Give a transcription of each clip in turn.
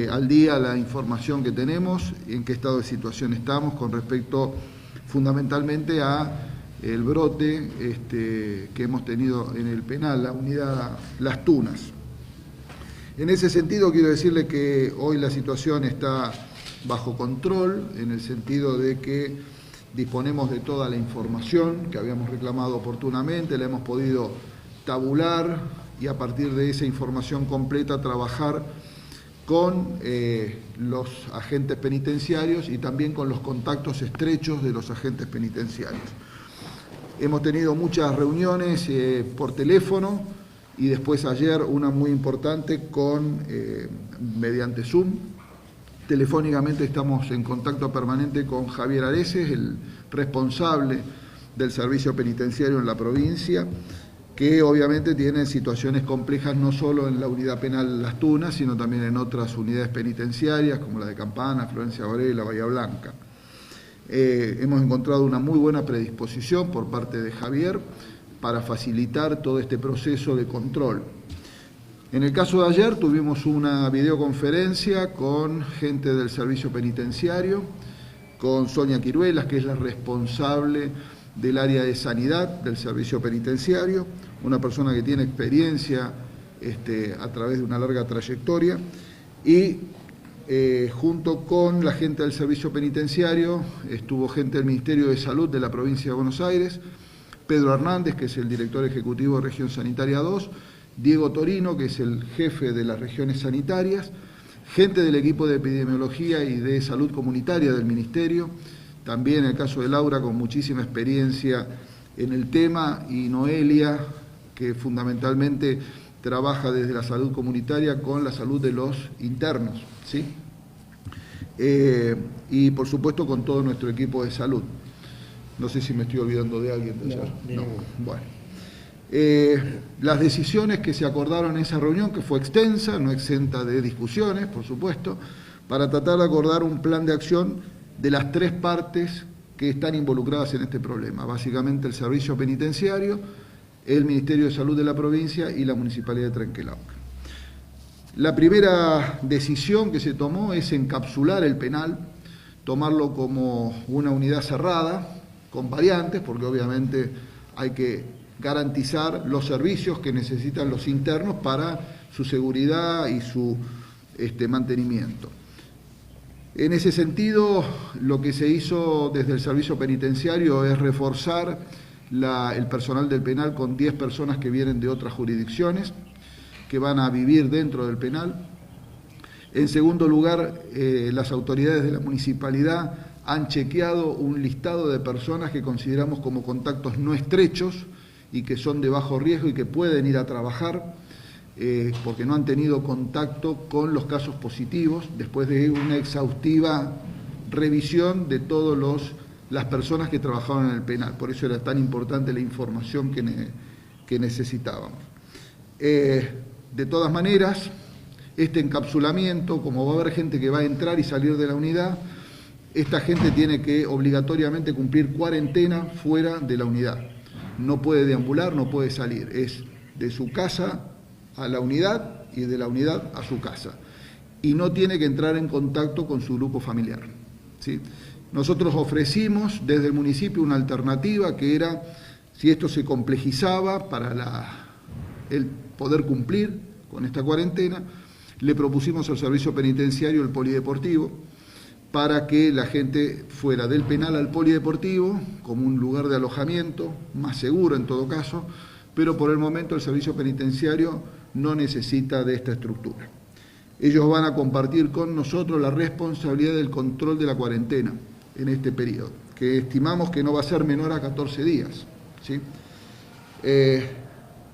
al día la información que tenemos, en qué estado de situación estamos con respecto fundamentalmente a el brote que hemos tenido en el penal, la unidad Las Tunas. En ese sentido quiero decirle que hoy la situación está bajo control, en el sentido de que disponemos de toda la información que habíamos reclamado oportunamente, la hemos podido tabular y a partir de esa información completa trabajar con los agentes penitenciarios y también con los contactos estrechos de los agentes penitenciarios. Hemos tenido muchas reuniones por teléfono y después ayer una muy importante mediante Zoom. Telefónicamente estamos en contacto permanente con Javier Areces, el responsable del servicio penitenciario en la provincia, que obviamente tiene situaciones complejas no solo en la unidad penal Las Tunas, sino también en otras unidades penitenciarias como la de Campana, Florencia Varela, Bahía Blanca. Hemos encontrado una muy buena predisposición por parte de Javier para facilitar todo este proceso de control. En el caso de ayer tuvimos una videoconferencia con gente del servicio penitenciario, con Sonia Quiruelas, que es la responsable del área de sanidad del servicio penitenciario, una persona que tiene experiencia a través de una larga trayectoria, y junto con la gente del servicio penitenciario estuvo gente del Ministerio de Salud de la provincia de Buenos Aires, Pedro Hernández, que es el director ejecutivo de Región Sanitaria 2, Diego Torino, que es el jefe de las regiones sanitarias, gente del equipo de epidemiología y de salud comunitaria del Ministerio, también el caso de Laura con muchísima experiencia en el tema, y Noelia, que fundamentalmente trabaja desde la salud comunitaria con la salud de los internos, ¿sí? Y por supuesto con todo nuestro equipo de salud. No sé si me estoy olvidando de alguien de ayer. No. Bueno. Las decisiones que se acordaron en esa reunión, que fue extensa, no exenta de discusiones, por supuesto, para tratar de acordar un plan de acción de las tres partes que están involucradas en este problema, básicamente el servicio penitenciario, el Ministerio de Salud de la provincia y la Municipalidad de Trenquelauquen. La primera decisión que se tomó es encapsular el penal, tomarlo como una unidad cerrada, con variantes, porque obviamente hay que garantizar los servicios que necesitan los internos para su seguridad y su mantenimiento. En ese sentido, lo que se hizo desde el servicio penitenciario es reforzar el personal del penal con 10 personas que vienen de otras jurisdicciones, que van a vivir dentro del penal. En segundo lugar, las autoridades de la municipalidad han chequeado un listado de personas que consideramos como contactos no estrechos y que son de bajo riesgo y que pueden ir a trabajar, porque no han tenido contacto con los casos positivos, después de una exhaustiva revisión de todas las personas que trabajaban en el penal. Por eso era tan importante la información que necesitábamos. De todas maneras, este encapsulamiento, como va a haber gente que va a entrar y salir de la unidad, esta gente tiene que obligatoriamente cumplir cuarentena fuera de la unidad. No puede deambular, no puede salir. Es de su casa a la unidad y de la unidad a su casa. Y no tiene que entrar en contacto con su grupo familiar, ¿sí? Nosotros ofrecimos desde el municipio una alternativa que era, si esto se complejizaba para el poder cumplir con esta cuarentena, le propusimos al servicio penitenciario el polideportivo para que la gente fuera del penal al polideportivo como un lugar de alojamiento, más seguro en todo caso, pero por el momento el servicio penitenciario no necesita de esta estructura. Ellos van a compartir con nosotros la responsabilidad del control de la cuarentena en este periodo, que estimamos que no va a ser menor a 14 días, ¿sí?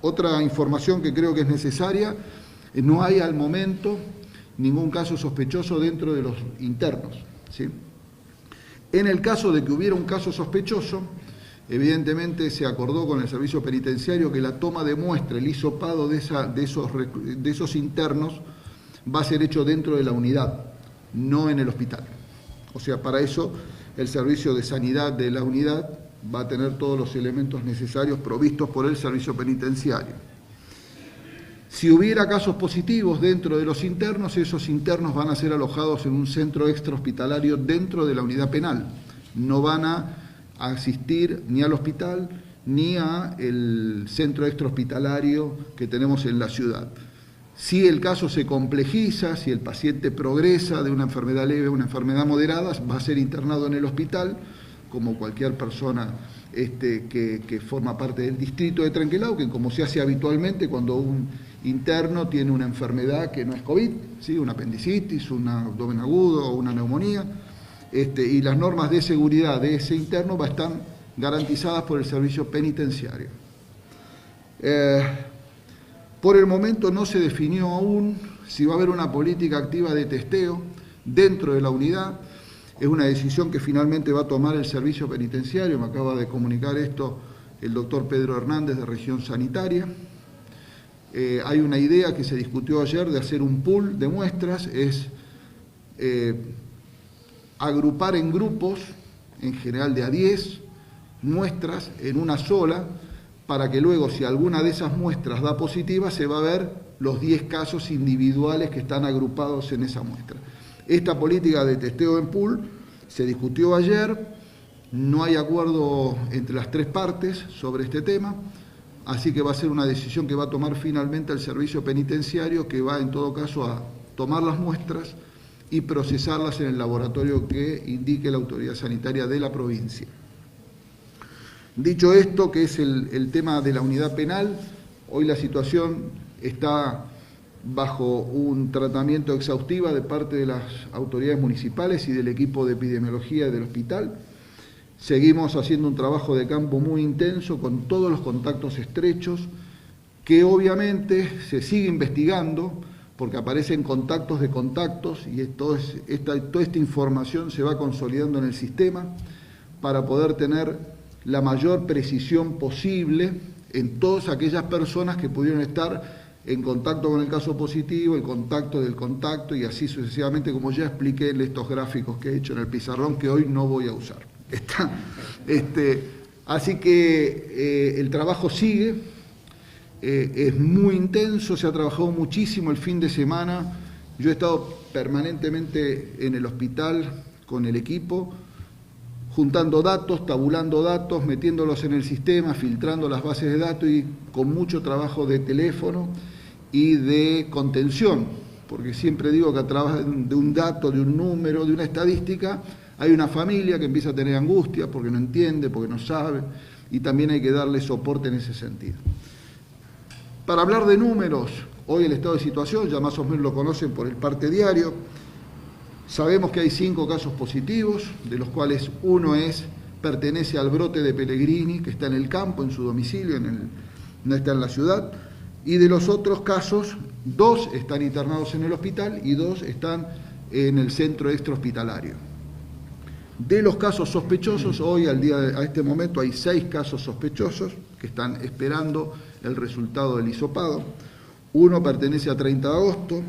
Otra información que creo que es necesaria, no hay al momento ningún caso sospechoso dentro de los internos, ¿sí? En el caso de que hubiera un caso sospechoso, evidentemente se acordó con el servicio penitenciario que la toma de muestra, el hisopado de esos internos va a ser hecho dentro de la unidad, no en el hospital. O sea, para eso el servicio de sanidad de la unidad va a tener todos los elementos necesarios provistos por el servicio penitenciario. Si hubiera casos positivos dentro de los internos, esos internos van a ser alojados en un centro extrahospitalario dentro de la unidad penal. No van a asistir ni al hospital ni al centro extrahospitalario que tenemos en la ciudad. Si el caso se complejiza, si el paciente progresa de una enfermedad leve a una enfermedad moderada, va a ser internado en el hospital, como cualquier persona que forma parte del distrito de Trenquelauquen, como se hace habitualmente cuando un interno tiene una enfermedad que no es COVID, ¿sí? Una apendicitis, un abdomen agudo o una neumonía, y las normas de seguridad de ese interno van a estar garantizadas por el servicio penitenciario. Por el momento no se definió aún si va a haber una política activa de testeo dentro de la unidad. Es una decisión que finalmente va a tomar el servicio penitenciario. Me acaba de comunicar esto el doctor Pedro Hernández de Región Sanitaria. Hay una idea que se discutió ayer de hacer un pool de muestras, es agrupar en grupos, en general de a 10 muestras en una sola, para que luego, si alguna de esas muestras da positiva, se va a ver los 10 casos individuales que están agrupados en esa muestra. Esta política de testeo en pool se discutió ayer, no hay acuerdo entre las 3 partes sobre este tema, así que va a ser una decisión que va a tomar finalmente el servicio penitenciario, que va en todo caso a tomar las muestras y procesarlas en el laboratorio que indique la autoridad sanitaria de la provincia. Dicho esto, que es el tema de la unidad penal, hoy la situación está bajo un tratamiento exhaustivo de parte de las autoridades municipales y del equipo de epidemiología del hospital. Seguimos haciendo un trabajo de campo muy intenso con todos los contactos estrechos, que obviamente se sigue investigando, porque aparecen contactos de contactos y toda esta información se va consolidando en el sistema para poder tener la mayor precisión posible en todas aquellas personas que pudieron estar en contacto con el caso positivo, el contacto del contacto y así sucesivamente, como ya expliqué en estos gráficos que he hecho en el pizarrón, que hoy no voy a usar. Así que el trabajo sigue, es muy intenso, se ha trabajado muchísimo el fin de semana. Yo he estado permanentemente en el hospital con el equipo, juntando datos, tabulando datos, metiéndolos en el sistema, filtrando las bases de datos y con mucho trabajo de teléfono y de contención, porque siempre digo que a través de un dato, de un número, de una estadística, hay una familia que empieza a tener angustia porque no entiende, porque no sabe, y también hay que darle soporte en ese sentido. Para hablar de números, hoy el estado de situación, ya más o menos lo conocen por el parte diario. Sabemos que hay 5 casos positivos, de los cuales uno pertenece al brote de Pellegrini, que está en el campo, en su domicilio, no está en la ciudad, y de los otros casos, 2 están internados en el hospital y 2 están en el centro extrahospitalario. De los casos sospechosos, hoy a este momento hay 6 casos sospechosos que están esperando el resultado del hisopado. Uno pertenece a 30 de agosto,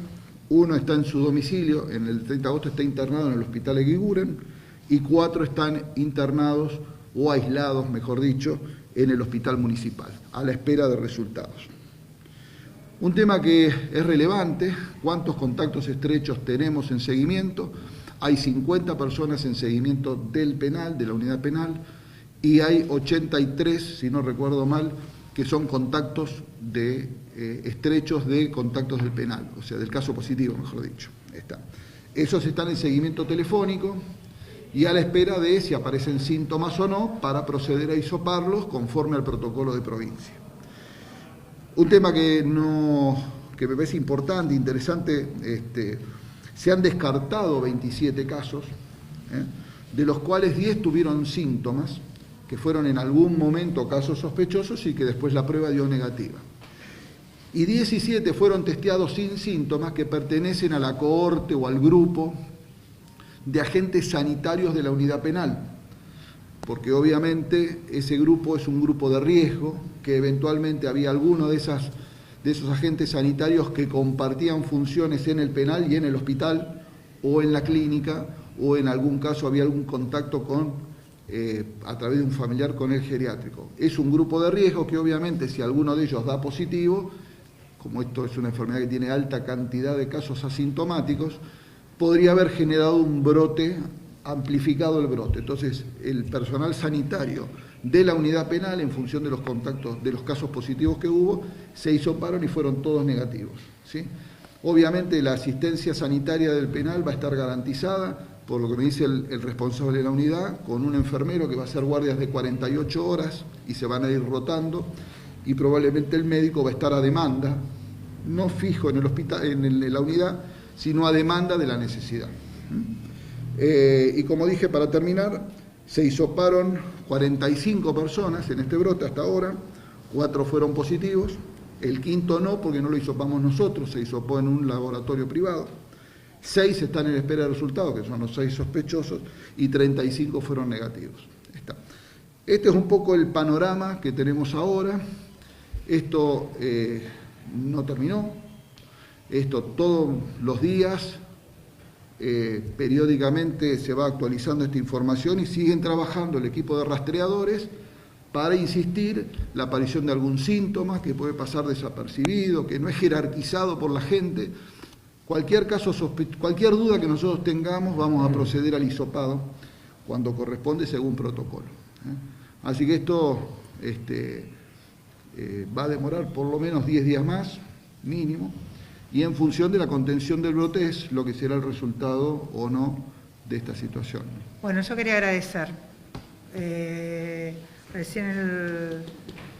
uno está en su domicilio, en el 30 de agosto está internado en el hospital Eguiguren, y 4 están internados o aislados, mejor dicho, en el hospital municipal, a la espera de resultados. Un tema que es relevante, ¿cuántos contactos estrechos tenemos en seguimiento? Hay 50 personas en seguimiento del penal, de la unidad penal, y hay 83, si no recuerdo mal, que son contactos estrechos de contactos del penal, o sea, del caso positivo, mejor dicho. Esos están en seguimiento telefónico y a la espera de si aparecen síntomas o no para proceder a hisoparlos conforme al protocolo de provincia. Un tema que me parece importante, interesante, se han descartado 27 casos, de los cuales 10 tuvieron síntomas, que fueron en algún momento casos sospechosos y que después la prueba dio negativa. Y 17 fueron testeados sin síntomas, que pertenecen a la cohorte o al grupo de agentes sanitarios de la unidad penal, porque obviamente ese grupo es un grupo de riesgo, que eventualmente había alguno de esos agentes sanitarios que compartían funciones en el penal y en el hospital, o en la clínica, o en algún caso había algún contacto a través de un familiar con el geriátrico. Es un grupo de riesgo que obviamente si alguno de ellos da positivo, como esto es una enfermedad que tiene alta cantidad de casos asintomáticos, podría haber generado un brote, amplificado el brote. Entonces, el personal sanitario de la unidad penal, en función de los contactos, de los casos positivos que hubo, se hisoparon y fueron todos negativos, ¿sí? Obviamente la asistencia sanitaria del penal va a estar garantizada, por lo que me dice el responsable de la unidad, con un enfermero que va a hacer guardias de 48 horas y se van a ir rotando, y probablemente el médico va a estar a demanda, no fijo en el hospital, en la unidad, sino a demanda de la necesidad. Y como dije, para terminar, se hisoparon 45 personas en este brote hasta ahora, 4 fueron positivos, el quinto no, porque no lo hisopamos nosotros, se hisopó en un laboratorio privado, 6 están en espera de resultados, que son los 6 sospechosos, y 35 fueron negativos. Este es un poco el panorama que tenemos ahora. Esto no terminó, esto todos los días, periódicamente se va actualizando esta información y siguen trabajando el equipo de rastreadores para insistir la aparición de algún síntoma que puede pasar desapercibido, que no es jerarquizado por la gente. Cualquier caso, cualquier duda que nosotros tengamos, vamos a proceder al hisopado cuando corresponde según protocolo. Así que esto va a demorar por lo menos 10 días más, mínimo, y en función de la contención del brote es lo que será el resultado o no de esta situación. Bueno, yo quería agradecer. Recién el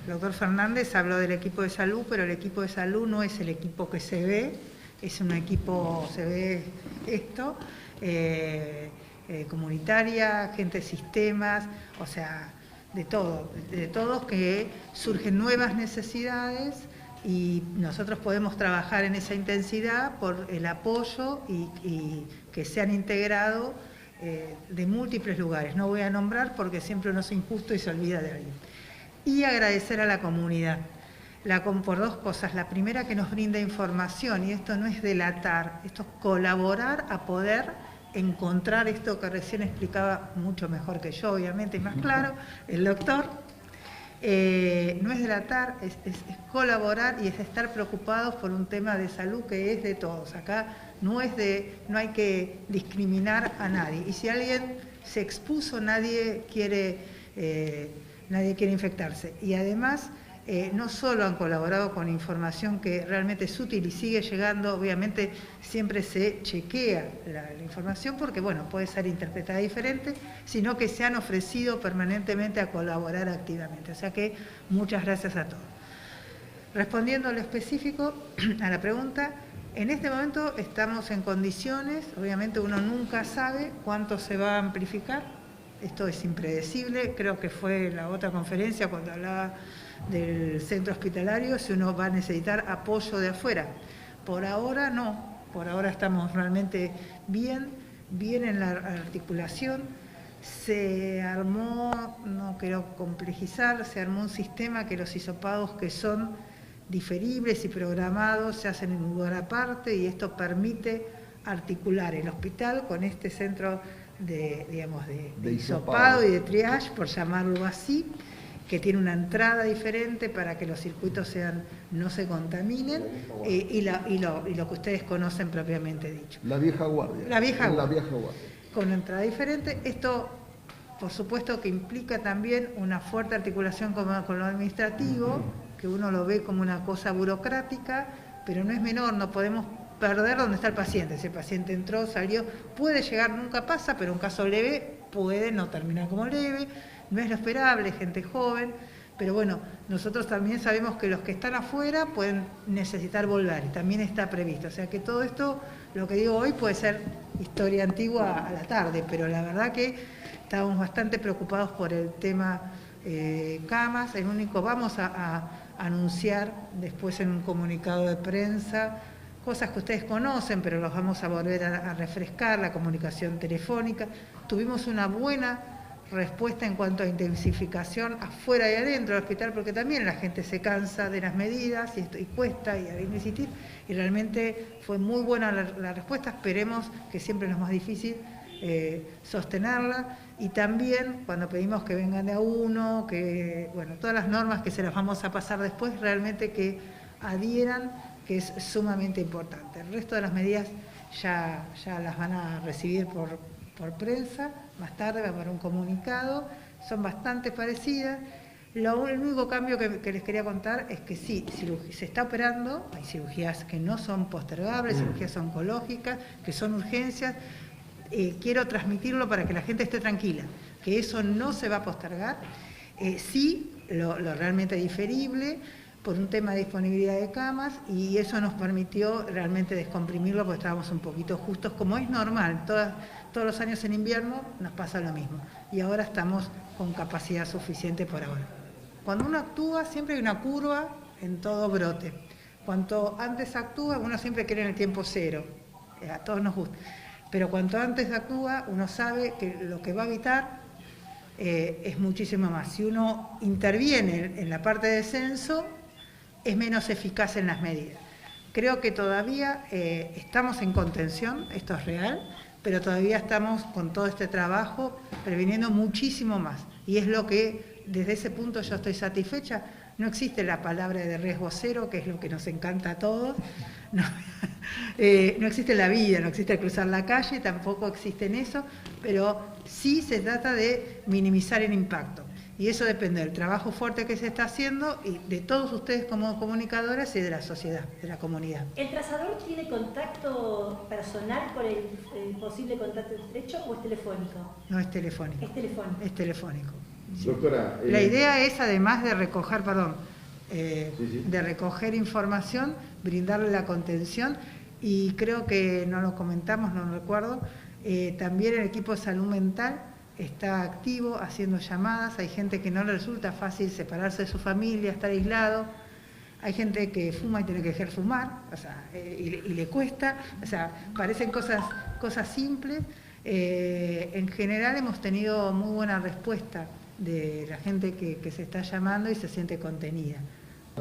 doctor Fernández habló del equipo de salud, pero el equipo de salud no es el equipo que se ve, es un equipo, se ve esto, comunitaria, gente de sistemas, o sea, de todo, de todos, que surgen nuevas necesidades y nosotros podemos trabajar en esa intensidad por el apoyo y que se han integrado de múltiples lugares. No voy a nombrar porque siempre uno es injusto y se olvida de alguien. Y agradecer a la comunidad, por 2 cosas. La primera, que nos brinda información, y esto no es delatar, esto es colaborar a poder encontrar esto que recién explicaba mucho mejor que yo, obviamente, y más claro, el doctor. No es delatar, es colaborar y es estar preocupados por un tema de salud que es de todos. Acá no hay que discriminar a nadie. Y si alguien se expuso, nadie quiere infectarse. Y además, no solo han colaborado con información que realmente es útil y sigue llegando, obviamente siempre se chequea la información porque, bueno, puede ser interpretada diferente, sino que se han ofrecido permanentemente a colaborar activamente. O sea que muchas gracias a todos. Respondiendo a lo específico, a la pregunta, en este momento estamos en condiciones, obviamente uno nunca sabe cuánto se va a amplificar, esto es impredecible, creo que fue la otra conferencia cuando hablaba del centro hospitalario, si uno va a necesitar apoyo de afuera. Por ahora no, por ahora estamos realmente bien en la articulación. Se armó, no quiero complejizar, se armó un sistema que los hisopados que son diferibles y programados se hacen en un lugar aparte y esto permite articular el hospital con este centro de hisopado y de triage, por llamarlo así, que tiene una entrada diferente para que los circuitos no se contaminen y lo que ustedes conocen propiamente dicho. La vieja guardia. La vieja guardia. Con una entrada diferente. Esto, por supuesto, que implica también una fuerte articulación con lo administrativo, que uno lo ve como una cosa burocrática, pero no es menor, no podemos perder donde está el paciente. Si el paciente entró, salió, puede llegar, nunca pasa, pero un caso leve puede no terminar como leve. No es lo esperable, gente joven, pero bueno, nosotros también sabemos que los que están afuera pueden necesitar volver, y también está previsto. O sea que todo esto, lo que digo hoy, puede ser historia antigua a la tarde, pero la verdad que estábamos bastante preocupados por el tema camas. El único, vamos a anunciar después en un comunicado de prensa, cosas que ustedes conocen, pero los vamos a volver a refrescar, la comunicación telefónica. Tuvimos una buena respuesta en cuanto a intensificación afuera y adentro del hospital, porque también la gente se cansa de las medidas y cuesta y hay que insistir, y realmente fue muy buena la respuesta. Esperemos, que siempre es lo más difícil, sostenerla, y también cuando pedimos que vengan de a uno, que bueno, todas las normas que se las vamos a pasar después, realmente que adhieran que es sumamente importante. El resto de las medidas ya las van a recibir por prensa, más tarde va a haber un comunicado, son bastante parecidas. El único cambio que les quería contar es que sí, se está operando, hay cirugías que no son postergables, cirugías oncológicas, que son urgencias. Quiero transmitirlo para que la gente esté tranquila, que eso no se va a postergar. Sí, lo realmente diferible, por un tema de disponibilidad de camas, y eso nos permitió realmente descomprimirlo porque estábamos un poquito justos, como es normal, todos los años en invierno nos pasa lo mismo, y ahora estamos con capacidad suficiente por ahora. Cuando uno actúa siempre hay una curva en todo brote. Cuanto antes actúa, uno siempre quiere en el tiempo cero, a todos nos gusta, pero cuanto antes actúa, uno sabe que lo que va a evitar es muchísimo más. Si uno interviene en la parte de descenso, es menos eficaz en las medidas. Creo que todavía estamos en contención, esto es real, pero todavía estamos con todo este trabajo previniendo muchísimo más. Y es lo que, desde ese punto yo estoy satisfecha. No existe la palabra de riesgo cero, que es lo que nos encanta a todos. No, no existe la vida, no existe cruzar la calle, tampoco existe en eso, pero sí se trata de minimizar el impacto. Y eso depende del trabajo fuerte que se está haciendo y de todos ustedes como comunicadoras y de la sociedad, de la comunidad. ¿El trazador tiene contacto personal con el posible contacto estrecho o es telefónico? No, es telefónico. Es telefónico. Es telefónico. Sí. Doctora, la idea es, además de recoger, de recoger información, brindarle la contención, y creo que no lo comentamos, no lo recuerdo, también el equipo de salud mental está activo haciendo llamadas. Hay gente que no le resulta fácil separarse de su familia, estar aislado. Hay gente que fuma y tiene que dejar fumar, o sea, y le cuesta. O sea, parecen cosas simples. En general hemos tenido muy buena respuesta de la gente que se está llamando y se siente contenida.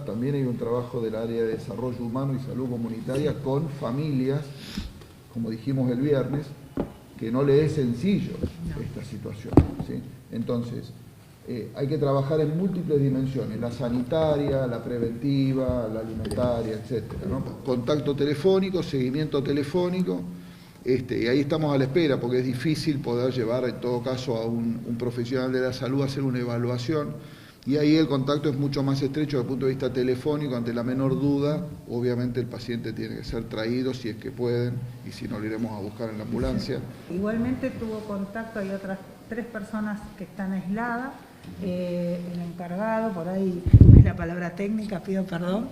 También hay un trabajo del área de desarrollo humano y salud comunitaria con familias, como dijimos el viernes, que no le es sencillo esta situación, ¿sí? Entonces, hay que trabajar en múltiples dimensiones, la sanitaria, la preventiva, la alimentaria, etcétera, ¿no? Contacto telefónico, seguimiento telefónico, y ahí estamos a la espera, porque es difícil poder llevar en todo caso a un profesional de la salud a hacer una evaluación. Y ahí el contacto es mucho más estrecho desde el punto de vista telefónico. Ante la menor duda, obviamente el paciente tiene que ser traído si es que pueden, y si no lo iremos a buscar en la ambulancia. Igualmente tuvo contacto, hay otras 3 personas que están aisladas. El encargado, por ahí no es la palabra técnica, pido perdón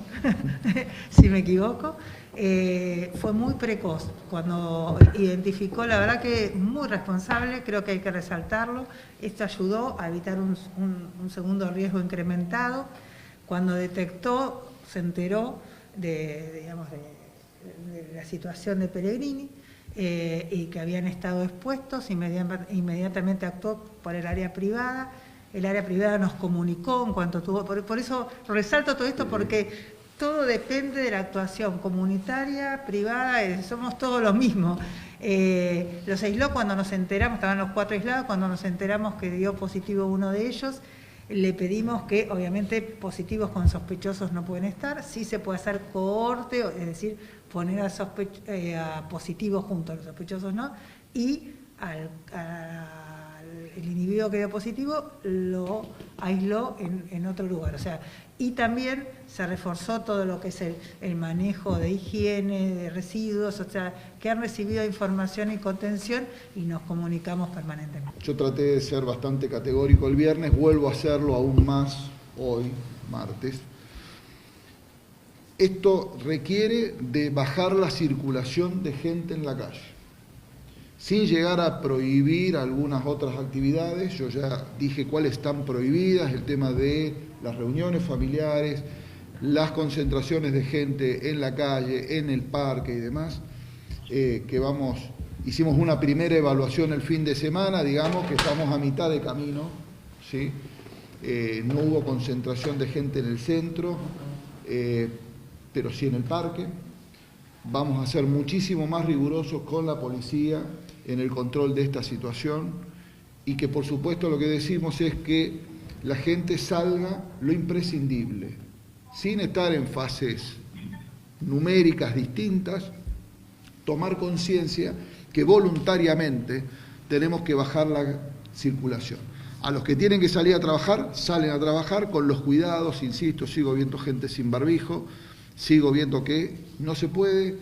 si me equivoco, fue muy precoz cuando identificó, la verdad que muy responsable, creo que hay que resaltarlo. Esto ayudó a evitar un segundo riesgo incrementado. Cuando detectó, se enteró de la situación de Pellegrini y que habían estado expuestos, inmediatamente actuó por el área privada. El área privada nos comunicó en cuanto tuvo... Por eso resalto todo esto, porque todo depende de la actuación comunitaria, privada, somos todos lo mismo. Los aisló cuando nos enteramos, estaban los 4 aislados, cuando nos enteramos que dio positivo uno de ellos, le pedimos que, obviamente, positivos con sospechosos no pueden estar, sí se puede hacer cohorte, es decir, poner a positivos junto a los sospechosos no, y el individuo que dio positivo lo aisló en otro lugar. O sea, y también se reforzó todo lo que es el manejo de higiene, de residuos, o sea, que han recibido información y contención y nos comunicamos permanentemente. Yo traté de ser bastante categórico el viernes, vuelvo a hacerlo aún más hoy, martes. Esto requiere de bajar la circulación de gente en la calle, sin llegar a prohibir algunas otras actividades. Yo ya dije cuáles están prohibidas, el tema de las reuniones familiares, las concentraciones de gente en la calle, en el parque y demás, hicimos una primera evaluación el fin de semana, digamos que estamos a mitad de camino, ¿sí? No hubo concentración de gente en el centro, pero sí en el parque. Vamos a ser muchísimo más rigurosos con la policía en el control de esta situación, y que por supuesto lo que decimos es que la gente salga lo imprescindible, sin estar en fases numéricas distintas, tomar conciencia que voluntariamente tenemos que bajar la circulación. A los que tienen que salir a trabajar, salen a trabajar con los cuidados, insisto, sigo viendo gente sin barbijo, sigo viendo que no se puede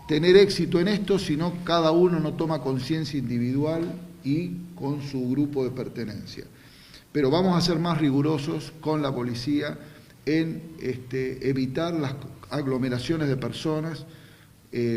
tener éxito en esto si no cada uno no toma conciencia individual y con su grupo de pertenencia. Pero vamos a ser más rigurosos con la policía en evitar las aglomeraciones de personas,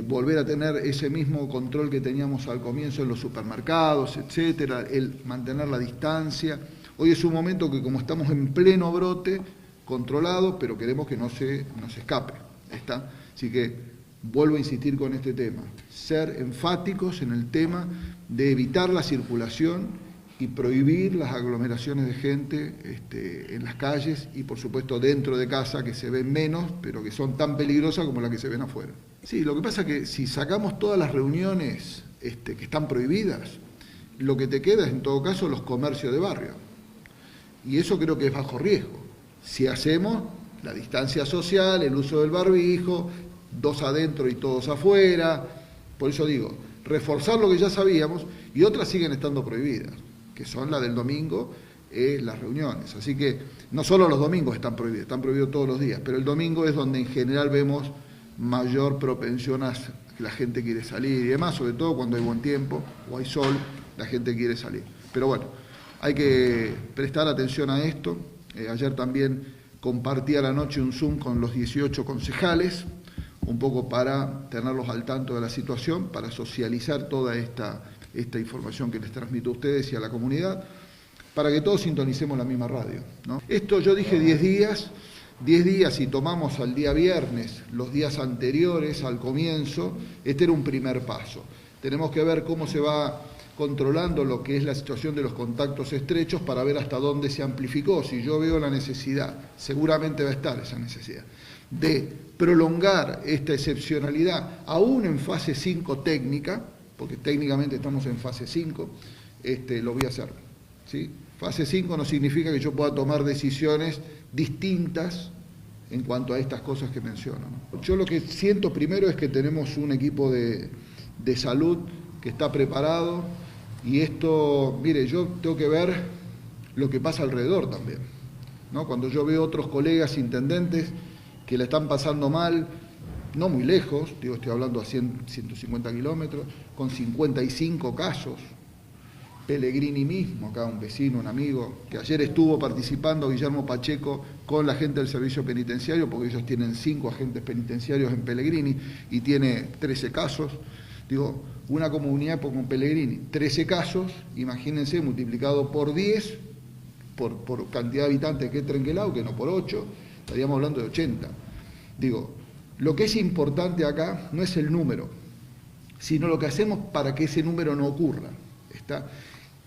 volver a tener ese mismo control que teníamos al comienzo en los supermercados, etcétera, el mantener la distancia. Hoy es un momento que, como estamos en pleno brote, controlado, pero queremos que no se escape, ¿está? Así que vuelvo a insistir con este tema, ser enfáticos en el tema de evitar la circulación y prohibir las aglomeraciones de gente en las calles y, por supuesto, dentro de casa, que se ven menos, pero que son tan peligrosas como las que se ven afuera. Sí, lo que pasa es que si sacamos todas las reuniones que están prohibidas, lo que te queda es, en todo caso, los comercios de barrio. Y eso creo que es bajo riesgo. Si hacemos la distancia social, el uso del barbijo, 2 adentro y todos afuera, por eso digo, reforzar lo que ya sabíamos, y otras siguen estando prohibidas, que son la del domingo, las reuniones. Así que no solo los domingos están prohibidos todos los días, pero el domingo es donde en general vemos mayor propensión a que la gente quiere salir y demás, sobre todo cuando hay buen tiempo o hay sol, la gente quiere salir. Pero bueno, hay que prestar atención a esto. Ayer también compartí a la noche un Zoom con los 18 concejales, un poco para tenerlos al tanto de la situación, para socializar toda esta información que les transmito a ustedes y a la comunidad, para que todos sintonicemos la misma radio, ¿no? Esto yo dije 10 días, si tomamos al día viernes, los días anteriores al comienzo, este era un primer paso. Tenemos que ver cómo se va controlando lo que es la situación de los contactos estrechos para ver hasta dónde se amplificó. Si yo veo la necesidad, seguramente va a estar esa necesidad, de prolongar esta excepcionalidad, aún en fase 5 técnica, porque técnicamente estamos en fase 5, lo voy a hacer, ¿sí? Fase 5 no significa que yo pueda tomar decisiones distintas en cuanto a estas cosas que menciono, ¿no? Yo lo que siento primero es que tenemos un equipo de salud que está preparado, y esto, mire, yo tengo que ver lo que pasa alrededor también, ¿no? Cuando yo veo otros colegas intendentes que la están pasando mal, no muy lejos, estoy hablando a 150 kilómetros, con 55 casos, Pellegrini mismo, acá un vecino, un amigo, que ayer estuvo participando, Guillermo Pacheco, con la gente del servicio penitenciario, porque ellos tienen 5 agentes penitenciarios en Pellegrini y tiene 13 casos. Digo, una comunidad con Pellegrini, 13 casos, imagínense, multiplicado por 10, por cantidad de habitantes que es Trenquelao, que no por 8, estaríamos hablando de 80. Digo, lo que es importante acá no es el número, sino lo que hacemos para que ese número no ocurra, ¿está?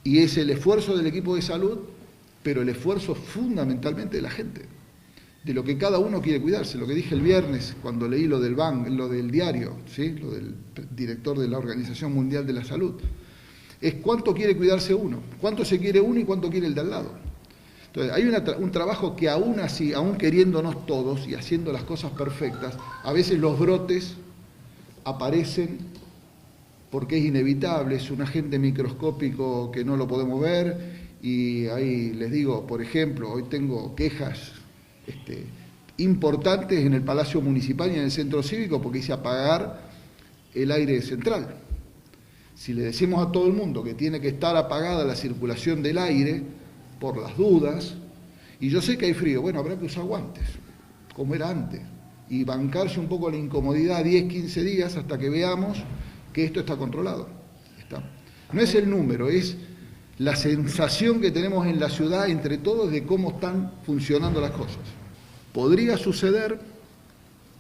Y es el esfuerzo del equipo de salud, pero el esfuerzo fundamentalmente de la gente, de lo que cada uno quiere cuidarse. Lo que dije el viernes cuando leí lo del lo del diario, ¿sí? Lo del director de la Organización Mundial de la Salud, es cuánto quiere cuidarse uno, cuánto se quiere uno y cuánto quiere el de al lado. Entonces, hay un trabajo que aún así, aún queriéndonos todos y haciendo las cosas perfectas, a veces los brotes aparecen porque es inevitable, es un agente microscópico que no lo podemos ver, y ahí les digo, por ejemplo, hoy tengo quejas importantes en el Palacio Municipal y en el Centro Cívico porque hice apagar el aire central. Si le decimos a todo el mundo que tiene que estar apagada la circulación del aire por las dudas, y yo sé que hay frío, bueno, habrá que usar guantes, como era antes, y bancarse un poco la incomodidad 10, 15 días hasta que veamos que esto está controlado. No es el número, es la sensación que tenemos en la ciudad entre todos de cómo están funcionando las cosas. Podría suceder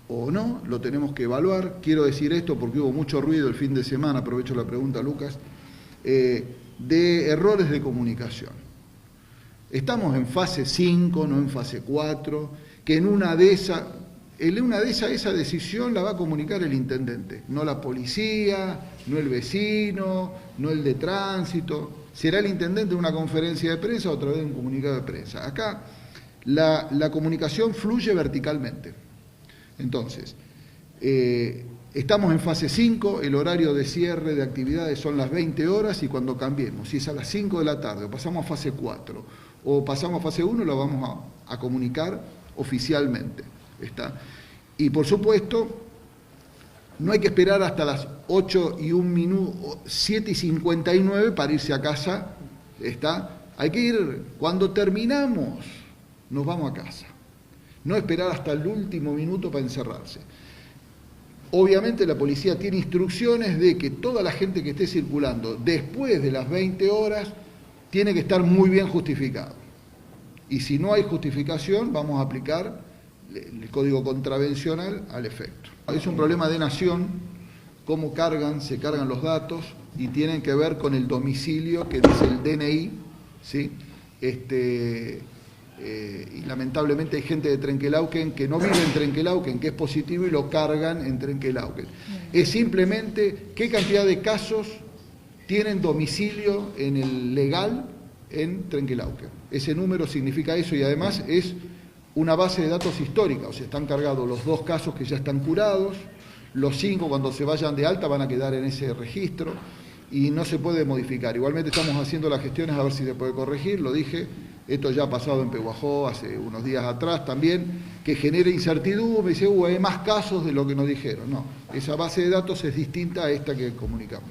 o no, lo tenemos que evaluar. Quiero decir esto porque hubo mucho ruido el fin de semana, aprovecho la pregunta, Lucas, de errores de comunicación. Estamos en fase 5, no en fase 4, que en una de esas esa decisión la va a comunicar el intendente, no la policía, no el vecino, no el de tránsito. Será el intendente en una conferencia de prensa o a través de un comunicado de prensa. Acá la comunicación fluye verticalmente. Entonces, Estamos en fase 5, el horario de cierre de actividades son las 20 horas y cuando cambiemos, si es a las 5 de la tarde o pasamos a fase 4 o pasamos a fase 1, lo vamos a comunicar oficialmente. ¿Está? Y por supuesto, no hay que esperar hasta las 7:59 para irse a casa. ¿Está? Hay que ir, cuando terminamos, nos vamos a casa. No esperar hasta el último minuto para encerrarse. Obviamente la policía tiene instrucciones de que toda la gente que esté circulando después de las 20 horas tiene que estar muy bien justificado. Y si no hay justificación, vamos a aplicar el código contravencional al efecto. Es un problema de nación, cómo se cargan los datos y tienen que ver con el domicilio que dice el DNI, ¿sí? Y lamentablemente hay gente de Trenquelauquen que no vive en Trenquelauquen, que es positivo y lo cargan en Trenquelauquen. Es simplemente qué cantidad de casos tienen domicilio en el legal en Trenquelauquen. Ese número significa eso y además es una base de datos histórica, o sea, están cargados los 2 casos que ya están curados, los 5 cuando se vayan de alta van a quedar en ese registro y no se puede modificar. Igualmente estamos haciendo las gestiones a ver si se puede corregir, lo dije. Esto ya ha pasado en Pehuajó hace unos días atrás también, que genera incertidumbre, dice, hay más casos de lo que nos dijeron. No, esa base de datos es distinta a esta que comunicamos.